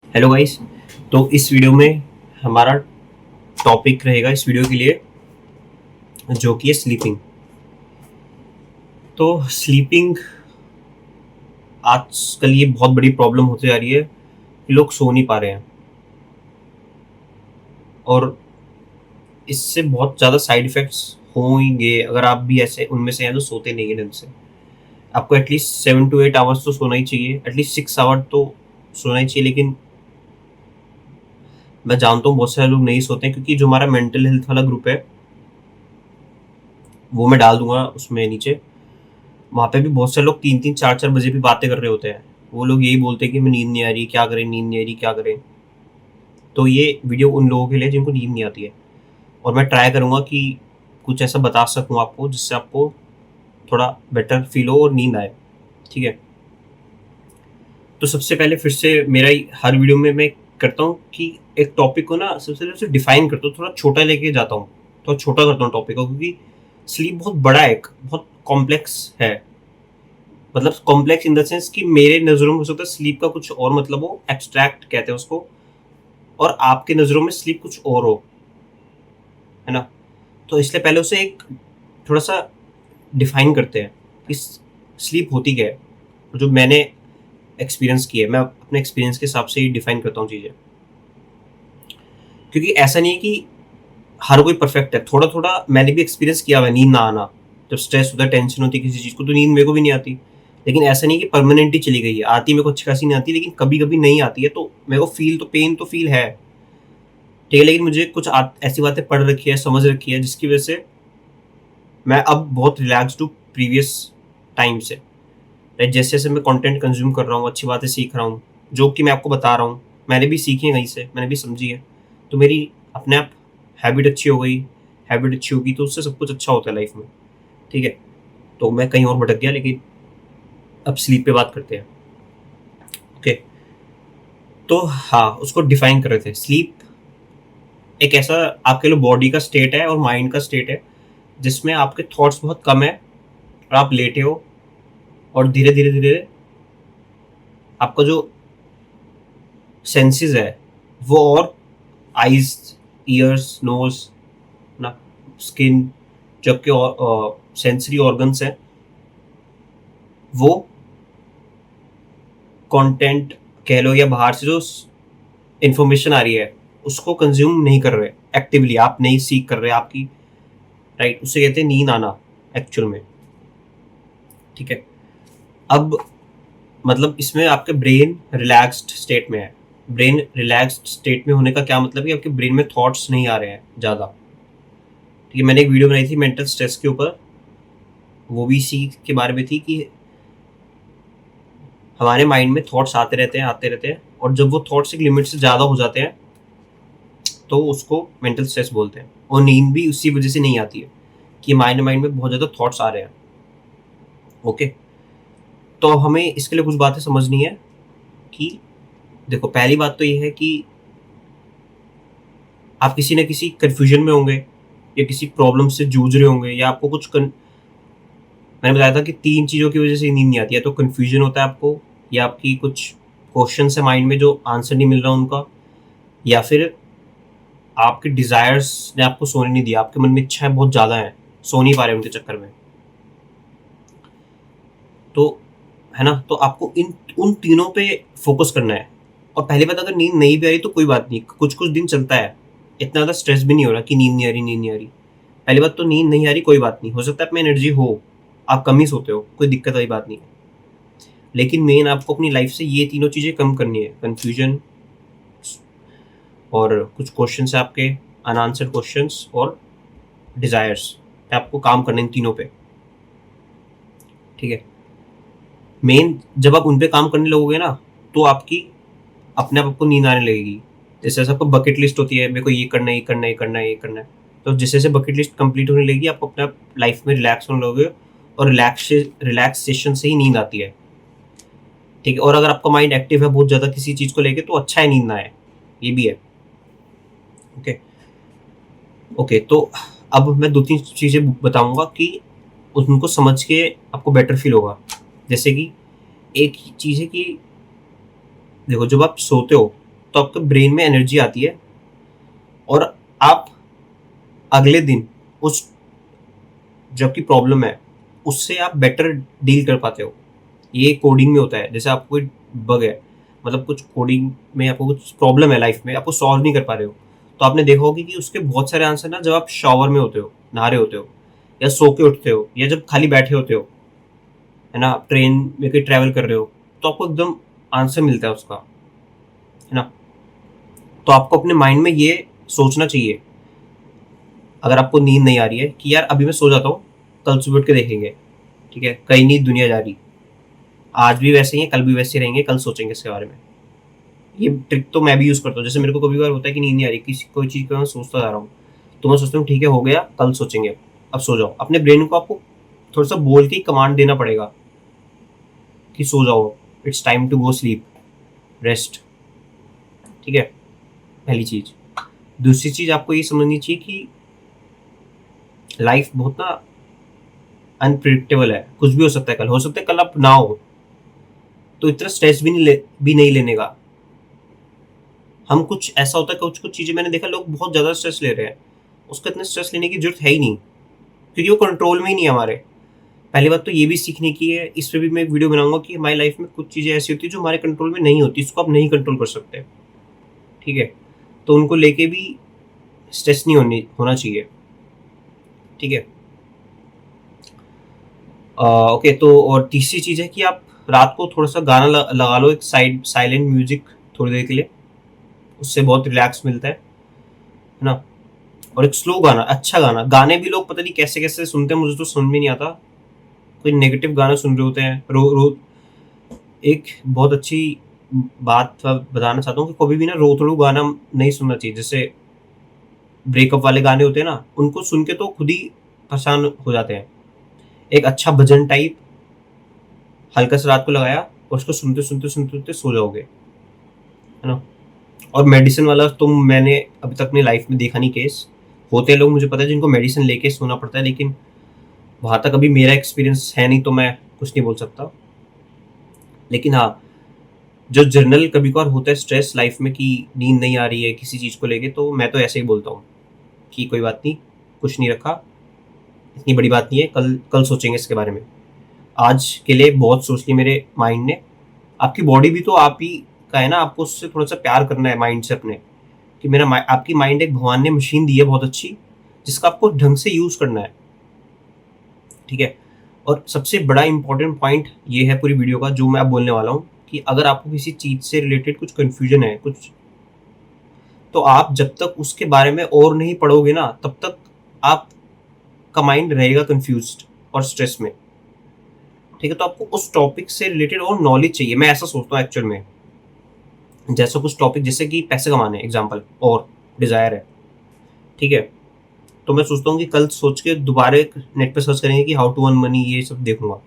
Hello guys. तो इस video में हमारा टॉपिक रहेगा इस वीडियो के लिए, जो कि है स्लीपिंग। तो स्लीपिंग आजकल ये बहुत बड़ी प्रॉब्लम होती जा रही है कि लोग सो नहीं पा रहे हैं, और इससे बहुत ज़्यादा साइड इफ़ेक्ट्स होंगे। अगर आप भी ऐसे उनमें से हैं जो सोते नहीं हैं ढंग से, आपको एटलीस्ट 7 to 8 आवर्स तो सोना ही चाहिए, एटलीस्ट 6 आवर तो सोना ही चाहिए। लेकिन मैं जानता हूँ बहुत सारे लोग नहीं सोते हैं, क्योंकि जो हमारा मेंटल हेल्थ वाला ग्रुप है वो मैं डाल दूंगा उसमें नीचे। वहाँ पे भी बहुत सारे लोग 3-3 4-4 बजे भी बातें कर रहे होते हैं। वो लोग यही बोलते हैं कि हमें नींद नहीं आ रही, क्या करें, नींद नहीं आ रही, क्या करें। तो ये वीडियो उन लोगों के लिए जिनको नींद नहीं आती है, और मैं ट्राई करूँगा कि कुछ ऐसा बता सकूँ आपको जिससे आपको थोड़ा बेटर फील हो और नींद आए। ठीक है। तो सबसे पहले फिर से मेरा हर वीडियो में मैं करता हूँ कि एक टॉपिक को ना सबसे पहले उसे डिफाइन करता हूँ, थोड़ा छोटा लेके जाता हूँ, थोड़ा छोटा करता हूँ टॉपिक को, क्योंकि स्लीप बहुत बड़ा है, एक बहुत कॉम्प्लेक्स है। मतलब कॉम्प्लेक्स इन द सेंस कि मेरे नज़रों में हो सकता है स्लीप का कुछ और मतलब हो, एब्स्ट्रैक्ट कहते हैं उसको, और आपके नज़रों में स्लीप कुछ और हो, है ना। तो इसलिए पहले उसे एक थोड़ा सा डिफाइन करते हैं कि स्लीप होती क्या है, जो मैंने एक्सपीरियंस किया है। मैं अपने एक्सपीरियंस के हिसाब से ही डिफाइन करता हूँ चीज़ें, क्योंकि ऐसा नहीं है कि हर कोई परफेक्ट है। थोड़ा थोड़ा मैंने भी एक्सपीरियंस किया हुआ है नींद ना आना। जब स्ट्रेस होता है, टेंशन होती है किसी चीज़ को, तो नींद मेरे को भी नहीं आती। लेकिन ऐसा नहीं कि परमानेंट ही चली गई है, आती मेरे को अच्छी खासी नहीं आती, लेकिन कभी कभी नहीं आती है, तो मेरे को फील तो पेन तो फील है। ठीक है। लेकिन मुझे कुछ ऐसी बातें पढ़ रखी है, समझ रखी है, जिसकी वजह से मैं अब बहुत रिलैक्सड हूँ प्रीवियस टाइम से। लाइक जैसे जैसे मैं कंटेंट कंज्यूम कर रहा हूँ, अच्छी बातें सीख रहा हूँ, जो कि मैं आपको बता रहा हूँ, मैंने भी सीखी है कहीं से, मैंने भी समझी है। तो मेरी अपने आप हैबिट अच्छी हो गई। हैबिट अच्छी होगी तो उससे सब कुछ अच्छा होता है लाइफ में। ठीक है। तो मैं कहीं और भटक गया, लेकिन अब स्लीप पे बात करते हैं। ओके। तो हाँ, उसको डिफाइन कर रहे थे। स्लीप एक ऐसा आपके लिए बॉडी का स्टेट है और माइंड का स्टेट है, जिसमें आपके थॉट्स बहुत कम है, और आप लेटे हो, और धीरे धीरे धीरे आपका जो सेंसेस है वो, और आईज, ईयर्स, नोज, ना, स्किन, जो आपके और सेंसरी ऑर्गन्स हैं, वो कंटेंट कह लो या बाहर से जो इंफॉर्मेशन आ रही है उसको कंज्यूम नहीं कर रहे एक्टिवली, आप नहीं सीख कर रहे आपकी। राइट, उससे कहते हैं नींद आना एक्चुअल में। ठीक है। अब मतलब इसमें आपके ब्रेन रिलैक्स्ड स्टेट में है। ब्रेन रिलैक्स्ड स्टेट में होने का क्या मतलब है कि आपके ब्रेन में थॉट्स नहीं आ रहे हैं ज़्यादा। ठीक है। मैंने एक वीडियो बनाई थी मेंटल स्ट्रेस के ऊपर, वो भी इसी के बारे में थी कि हमारे माइंड में थॉट्स आते रहते हैं, आते रहते हैं, और जब वो थॉट्स एक लिमिट से ज़्यादा हो जाते हैं तो उसको मेंटल स्ट्रेस बोलते हैं। और नींद भी उसी वजह से नहीं आती है कि माइंड माइंड में बहुत ज़्यादा थॉट्स आ रहे हैं। ओके। तो हमें इसके लिए कुछ बातें समझनी है कि देखो, पहली बात तो ये है कि आप किसी न किसी कन्फ्यूजन में होंगे, या किसी प्रॉब्लम से जूझ रहे होंगे, या आपको मैंने बताया था कि 3 चीज़ों की वजह से नींद नहीं आती है। तो कन्फ्यूजन होता है आपको, या आपकी कुछ क्वेश्चन है माइंड में जो आंसर नहीं मिल रहा उनका, या फिर आपके डिज़ायर्स ने आपको सोने नहीं दिया, आपके मन में इच्छाएं बहुत ज़्यादा हैं, सो नहीं पा रहे उनके चक्कर में। तो है ना, तो आपको इन उन तीनों पे फोकस करना है। और पहली बात, अगर नींद नहीं भी आ रही तो कोई बात नहीं, कुछ कुछ दिन चलता है, इतना ज़्यादा स्ट्रेस भी नहीं हो रहा कि नींद नहीं आ रही, नींद नहीं आ रही। पहली बात तो नींद नहीं आ रही कोई बात नहीं, हो सकता है आप में एनर्जी हो, आप कम ही सोते हो, कोई दिक्कत वाली बात नहीं है। लेकिन मेन आपको अपनी लाइफ से ये तीनों चीज़ें कम करनी है, कन्फ्यूजन, और कुछ क्वेश्चन है आपके अनआंसर्ड क्वेश्चन, और डिज़ायर्स, आपको काम करने इन तीनों पे। ठीक है। मेन जब आप उन पे काम करने लगोगे ना, तो आपकी अपने आप आपको नींद आने लगेगी। जैसे जैसे आपको बकेट लिस्ट होती है, मेरे को ये करना है, ये करना है, ये करना है, ये करना है, तो जैसे जैसे बकेट लिस्ट कंप्लीट होने लगेगी, आप अपने आप लाइफ में रिलैक्स होने लगोगे, और रिलैक्सेशन से ही नींद आती है। ठीक है। और अगर आपका माइंड एक्टिव है बहुत ज़्यादा किसी चीज़ को लेके, तो अच्छा है नींद ना आए, ये भी है। ओके। ओके। तो अब मैं 2-3 चीज़ें बताऊंगा कि उनको समझ के आपको बेटर फील होगा। जैसे कि एक चीज़ है कि देखो, जब आप सोते हो तो आपके ब्रेन में एनर्जी आती है और आप अगले दिन उस जो आपकी प्रॉब्लम है उससे आप बेटर डील कर पाते हो। ये कोडिंग में होता है, जैसे आपको कोई बग है, मतलब कुछ कोडिंग में आपको कुछ प्रॉब्लम है लाइफ में, आपको सॉल्व नहीं कर पा रहे हो, तो आपने देखा होगा कि उसके बहुत सारे आंसर ना जब आप शावर में होते हो, नहा रहे होते हो, या सो के उठते हो, या जब खाली बैठे होते हो, है ना, ट्रेन में कहीं ट्रैवल कर रहे हो, तो आपको एकदम आंसर मिलता है उसका, है ना। तो आपको अपने माइंड में ये सोचना चाहिए, अगर आपको नींद नहीं आ रही है, कि यार अभी मैं सो जाता हूँ, कल सुबह उठ के देखेंगे, ठीक है, कहीं नहीं दुनिया जा रही, आज भी वैसे ही है, कल भी वैसे ही रहेंगे, कल सोचेंगे इसके बारे में। ये ट्रिक तो मैं भी यूज करता हूँ। जैसे मेरे को कभी बार होता है कि नींद नहीं आ रही, किसी कोई चीज़ को मैं सोचता जा रहा हूँ, तो मैं सोचता हूँ ठीक है, हो गया, कल सोचेंगे, अब सो जाओ। अपने ब्रेन को आपको थोड़ा सा बोल के कमांड देना पड़ेगा कि सो जाओ, it's time to go sleep, rest, ठीक है, पहली चीज। दूसरी चीज आपको ये समझनी चाहिए कि लाइफ बहुत ना अनप्रिडिक्टेबल है, कुछ भी हो सकता है, कल हो सकता है, कल आप ना हो, तो इतना स्ट्रेस भी नहीं लेने का। हम कुछ ऐसा होता है, कुछ कुछ चीजें मैंने देखा, लोग बहुत ज्यादा स्ट्रेस ले रहे हैं, उसका इतना स्ट्रेस लेने की जरूरत है ही नहीं, क्योंकि वो कंट्रोल में ही नहीं है हमारे। पहली बात तो ये भी सीखने की है, इस पे भी मैं एक वीडियो बनाऊंगा कि हमारी लाइफ में कुछ चीजें ऐसी होती है जो हमारे कंट्रोल में नहीं होती, इसको आप नहीं कंट्रोल कर सकते, ठीक है, तो उनको लेके भी स्ट्रेस नहीं होना चाहिए, ठीक है। ओके, तो और तीसरी चीज है कि आप रात को थोड़ा सा गाना लगा लो, एक साइलेंट म्यूजिक, थोड़ी देर के लिए, उससे बहुत रिलैक्स मिलता है ना। और एक स्लो गाना, अच्छा गाना, गाने भी लोग पता नहीं कैसे कैसे सुनते हैं, मुझे तो समझ में नहीं आता, कोई नेगेटिव गाना सुन रहे होते हैं रो रो। एक बहुत अच्छी बात बताना चाहता हूँ कि कभी भी ना रो गाना नहीं सुनना चाहिए। जैसे ब्रेकअप वाले गाने होते हैं ना, उनको सुन के तो खुद ही परेशान हो जाते हैं। एक अच्छा भजन टाइप हल्का सा रात को लगाया, और उसको सुनते सुनते सुनते सुनते सो जाओगे, है ना। और मेडिसिन वाला तो मैंने अभी तक अपनी लाइफ में देखा नहीं केस, होते लोग मुझे पता है जिनको मेडिसिन लेके सोना पड़ता है, लेकिन वहां तक अभी मेरा एक्सपीरियंस है नहीं, तो मैं कुछ नहीं बोल सकता। लेकिन हाँ, जो जर्नल कभी कभार होता है स्ट्रेस लाइफ में कि नींद नहीं आ रही है किसी चीज़ को लेके, तो मैं तो ऐसे ही बोलता हूँ कि कोई बात नहीं, कुछ नहीं रखा, इतनी बड़ी बात नहीं है, कल कल सोचेंगे इसके बारे में। आज के लिए बहुत सोच ली मेरे माइंड ने। आपकी बॉडी भी तो आप ही का है ना, आपको उससे थोड़ा सा प्यार करना है माइंड से अपने, कि आपकी माइंड एक भगवान ने मशीन दी है बहुत अच्छी, जिसका आपको ढंग से यूज करना है, ठीक है। और सबसे बड़ा इंपॉर्टेंट पॉइंट ये है पूरी वीडियो का, जो मैं अब बोलने वाला हूँ, कि अगर आपको किसी चीज से रिलेटेड कुछ कंफ्यूजन है कुछ, तो आप जब तक उसके बारे में और नहीं पढ़ोगे ना, तब तक आपका माइंड रहेगा कंफ्यूज्ड और स्ट्रेस में, ठीक है। तो आपको उस टॉपिक से रिलेटेड और नॉलेज चाहिए, मैं ऐसा सोचता हूँ एक्चुअल में। जैसा कुछ टॉपिक, जैसे कि पैसे कमाने एग्जाम्पल, और डिजायर है, ठीक है, तो मैं सोचता हूँ कि कल सोच के दोबारा नेट पे सर्च करेंगे कि हाउ टू अर्न मनी, ये सब देखूंगा।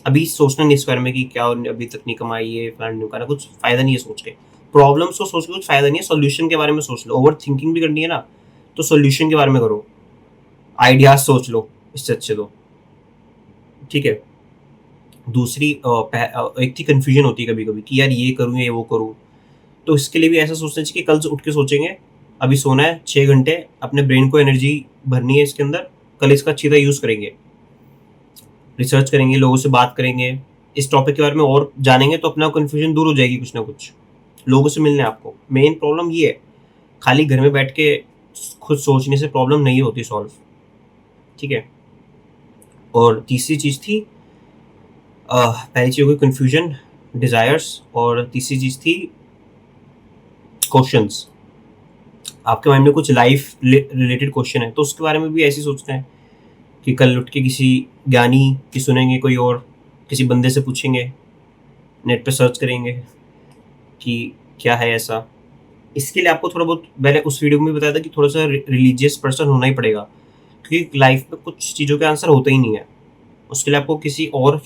अभी सोचना नहीं इस बारे में कि क्या अभी तक नहीं कमाई, ये प्लान नहीं करा, कुछ फायदा नहीं है सोच के। प्रॉब्लम्स को सोच के कुछ फायदा नहीं है, सोल्यूशन के बारे में सोच लो। ओवर थिंकिंग भी करनी है ना, तो सोल्यूशन के बारे में करो, आइडियाज सोच लो इससे अच्छे, तो ठीक है। दूसरी एक थी कंफ्यूजन होती है कभी कभी कि यार ये करूँ या वो करूँ, तो इसके लिए भी ऐसा सोचना चाहिए कि कल से उठ के सोचेंगे, अभी सोना है 6 घंटे, अपने ब्रेन को एनर्जी भरनी है इसके अंदर, कल इसका अच्छी तरह यूज करेंगे, रिसर्च करेंगे, लोगों से बात करेंगे, इस टॉपिक के बारे में और जानेंगे, तो अपना कन्फ्यूजन दूर हो जाएगी। कुछ ना कुछ लोगों से मिलने, आपको मेन प्रॉब्लम ये है, खाली घर में बैठ के खुद सोचने से प्रॉब्लम नहीं होती सॉल्व, ठीक है। और तीसरी चीज थी, पहली चीज हो गई कन्फ्यूजन, डिजायर्स, और तीसरी चीज थी क्वेश्चंस। आपके माइंड में कुछ लाइफ रिलेटेड क्वेश्चन है, तो उसके बारे में भी ऐसे ही सोचते हैं कि कल उठ के किसी ज्ञानी की सुनेंगे, कोई और किसी बंदे से पूछेंगे, नेट पे सर्च करेंगे कि क्या है ऐसा। इसके लिए आपको थोड़ा बहुत, मैंने उस वीडियो में भी बताया था कि थोड़ा सा रिलीजियस पर्सन होना ही पड़ेगा, क्योंकि लाइफ में कुछ चीज़ों के आंसर होते ही नहीं है। उसके लिए आपको किसी और,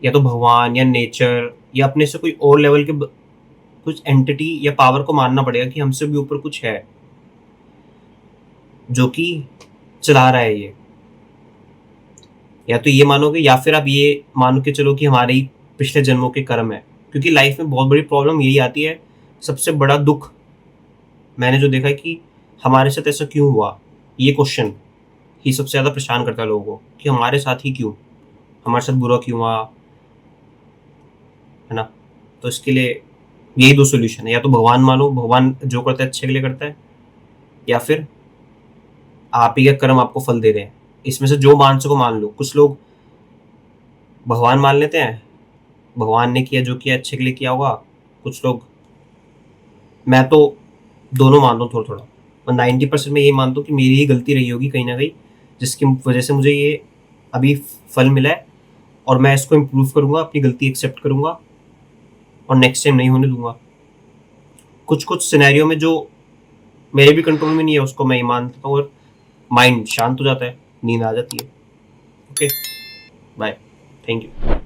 या तो भगवान या नेचर या अपने से कोई और लेवल के कुछ एंटिटी या पावर को मानना पड़ेगा कि हमसे भी ऊपर कुछ है जो कि चला रहा है ये। या तो ये मानोगे, या फिर आप ये मान के चलो कि हमारे ही पिछले जन्मों के कर्म है, क्योंकि लाइफ में बहुत बड़ी प्रॉब्लम यही आती है, सबसे बड़ा दुख मैंने जो देखा है कि हमारे साथ ऐसा क्यों हुआ, ये क्वेश्चन ही सबसे ज़्यादा परेशान करता है लोगों को कि हमारे साथ ही क्यों, हमारे साथ बुरा क्यों हुआ, है ना। तो इसके लिए यही दो सोल्यूशन है, या तो भगवान मानो, भगवान जो करता है अच्छे के लिए करता है, या फिर आप ही का कर्म आपको फल दे रहे हैं। इसमें से जो मान सको मान लो। कुछ लोग भगवान मान लेते हैं, भगवान ने किया जो किया अच्छे के लिए किया होगा। कुछ लोग, मैं तो दोनों मानता हूँ थोड़ा थोड़ा, और 90% में ये मानता हूँ कि मेरी ही गलती रही होगी कहीं ना कहीं, जिसकी वजह से मुझे ये अभी फल मिला है, और मैं इसको इम्प्रूव करूंगा, अपनी गलती एक्सेप्ट करूंगा और नेक्स्ट टाइम नहीं होने दूंगा। कुछ कुछ सिनेरियो में जो मेरे भी कंट्रोल में नहीं है उसको मैं ही मान लेता हूँ, और माइंड शांत हो जाता है, नींद आ जाती है। Okay, bye, thank you.